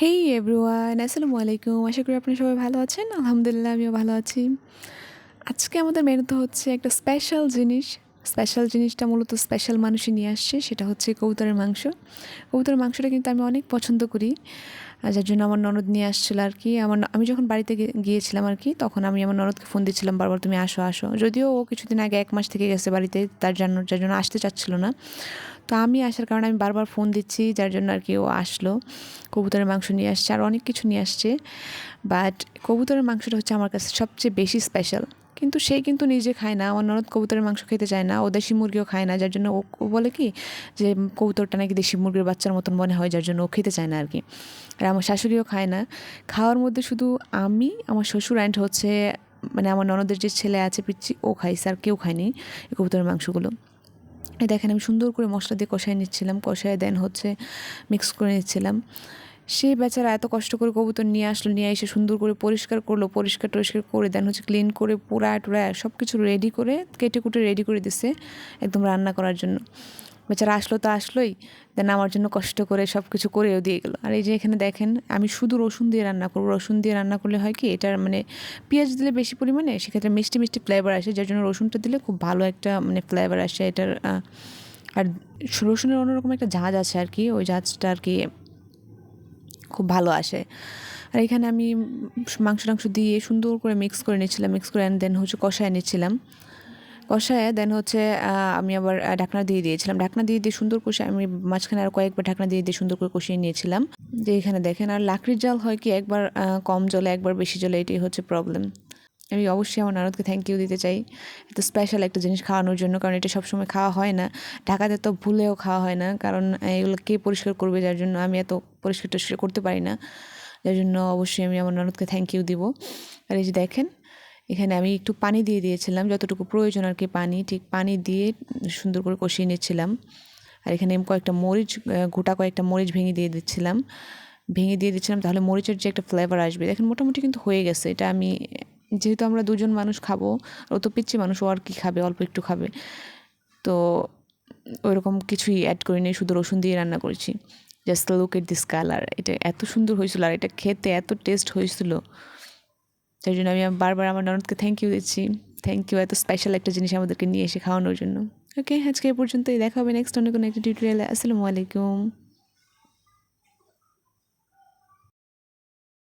হেই everyone, আসসালামু আলাইকুম। আশা করি আপনারা সবাই ভালো আছেন। আলহামদুলিল্লাহ আমিও ভালো আছি। আজকে আমাদের মেনুতে হচ্ছে একটা স্পেশাল জিনিস। স্পেশাল জিনিসটা মূলত স্পেশাল মানুষই নিয়ে আসছে, সেটা হচ্ছে কবুতরের মাংস। কবুতরের মাংসটা কিন্তু আমি অনেক পছন্দ করি, যার জন্য আমার ননদ নিয়ে আসছিল আর কি। আমি যখন বাড়িতে গিয়েছিলাম আর কি, তখন আমি আমার ননদকে ফোন দিচ্ছিলাম বারবার, তুমি আসো আসো। যদিও ও কিছুদিন আগে 1 মাস থেকে গেছে বাড়িতে, যার জন্য আসতে চাচ্ছিল না। তো আমি আসার কারণে আমি বারবার ফোন দিচ্ছি, যার জন্য আর কি ও আসলো। কবুতরের মাংস নিয়ে আসছে আর অনেক কিছু নিয়ে আসছে, বাট কবুতরের মাংসটা হচ্ছে আমার কাছে সবচেয়ে বেশি স্পেশাল। কিন্তু সে কিন্তু নিজে খায় না, আমার ননদ কবুতরের মাংস খেতে চায় না, ও দেশি মুরগিও খায় না, যার জন্য ও বলে কি যে কবুতরটা নাকি দেশি মুরগির বাচ্চার মতন মনে হয়, যার জন্য ও খেতে চায় না আর কি। আর আমার শাশুড়িও খায় না। খাওয়ার মধ্যে শুধু আমি, আমার শ্বশুর অ্যান্ড হচ্ছে মানে আমার ননদের যে ছেলে আছে পিচ্ছি, ও খাইছে, আর কেউ খায়নি এই কবুতরের মাংসগুলো। এই দেখেন আমি সুন্দর করে মশলা দিয়ে কষায় নিচ্ছিলাম, কষায় দেন হচ্ছে মিক্স করে নিচ্ছিলাম। সে বেচারা এত কষ্ট করে কবুতর নিয়ে আসলো, নিয়ে এসে সুন্দর করে পরিষ্কার করলো, পরিষ্কার টরিষ্কার করে দেন হচ্ছে ক্লিন করে পোড়া টোড়া সব কিছু রেডি করে কেটে কুটে রেডি করে দিছে একদম রান্না করার জন্য। বেচারা আসলো তো আসলোই, দেন আমার জন্য কষ্ট করে সব কিছু করেও দিয়ে গেলো। আর এই যে এখানে দেখেন আমি শুধু রসুন দিয়ে রান্না করবো। রসুন দিয়ে রান্না করলে হয় কি, এটার মানে পেঁয়াজ দিলে বেশি পরিমাণে সেক্ষেত্রে মিষ্টি মিষ্টি ফ্লেভার আসে, যার জন্য রসুনটা দিলে খুব ভালো একটা মানে ফ্লেভার আসে এটার। আর রসুনের অন্যরকম একটা ঝাঁজ আছে আর কি, ওই ঝাঁজটা আর কি খুব ভালো আসে। আর এখানে আমি মাংস টাংস দিয়ে সুন্দর করে মিক্স করে নিচ্ছিলাম, মিক্স করে দেন হচ্ছে কষায় নিচ্ছিলাম। কষায় দেন হচ্ছে আমি আবার ঢাকনা দিয়ে দিয়েছিলাম। ঢাকনা দিয়ে দিয়ে সুন্দর কষে আমি মাঝখানে আর কয়েকবার ঢাকনা দিয়ে দিয়ে সুন্দর করে কষিয়ে নিয়েছিলাম। যে এখানে দেখেন, আর লাকড়ির জাল হয় কি একবার কম জলে একবার বেশি জলে, এটাই হচ্ছে প্রবলেম। আমি অবশ্যই আমার ননদকে থ্যাংক ইউ দিতে চাই এত স্পেশাল একটা জিনিস খাওয়ানোর জন্য, কারণ এটা সবসময় খাওয়া হয় না। ঢাকাতে তো ভুলেও খাওয়া হয় না, কারণ এগুলো কে পরিষ্কার করবে, যার জন্য আমি এত পরিষ্কার টরিষ্কার করতে পারি না। যার জন্য অবশ্যই আমি আমার ননদকে থ্যাংক ইউ দিব। আর এই যে দেখেন, এখানে আমি একটু পানি দিয়ে দিয়েছিলাম, যতটুকু প্রয়োজন আর কি পানি, ঠিক পানি দিয়ে সুন্দর করে কষিয়ে নিচ্ছিলাম। আর এখানে আমি কয়েকটা মরিচ, গোটা কয়েকটা মরিচ ভেঙে দিয়ে দিচ্ছিলাম, তাহলে মরিচের যে একটা ফ্লেভার আসবে। দেখেন মোটামুটি কিন্তু হয়ে গেছে এটা। আমি যেহেতু আমরা দুজন মানুষ খাবো, ও তো পিচ্ছি মানুষ, ও আর কি খাবে, অল্প একটু খাবে, তো ওইরকম কিছুই অ্যাড করিনি, শুধু রসুন দিয়ে রান্না করেছি। Just look at this colour, এটা এত সুন্দর হয়েছিল আর এটা খেতে এত টেস্ট হয়েছিল, তাই জন্য আমি বারবার আমার ননদকে থ্যাংক ইউ দিচ্ছি। থ্যাংক ইউ এত স্পেশাল একটা জিনিস আমাদেরকে নিয়ে এসে খাওয়ানোর জন্য। ওকে, আজকে এ পর্যন্তই, দেখা হবে নেক্সট অন্য কোনো একটা টিউটোরিয়ালে। আসসালামু আলাইকুম।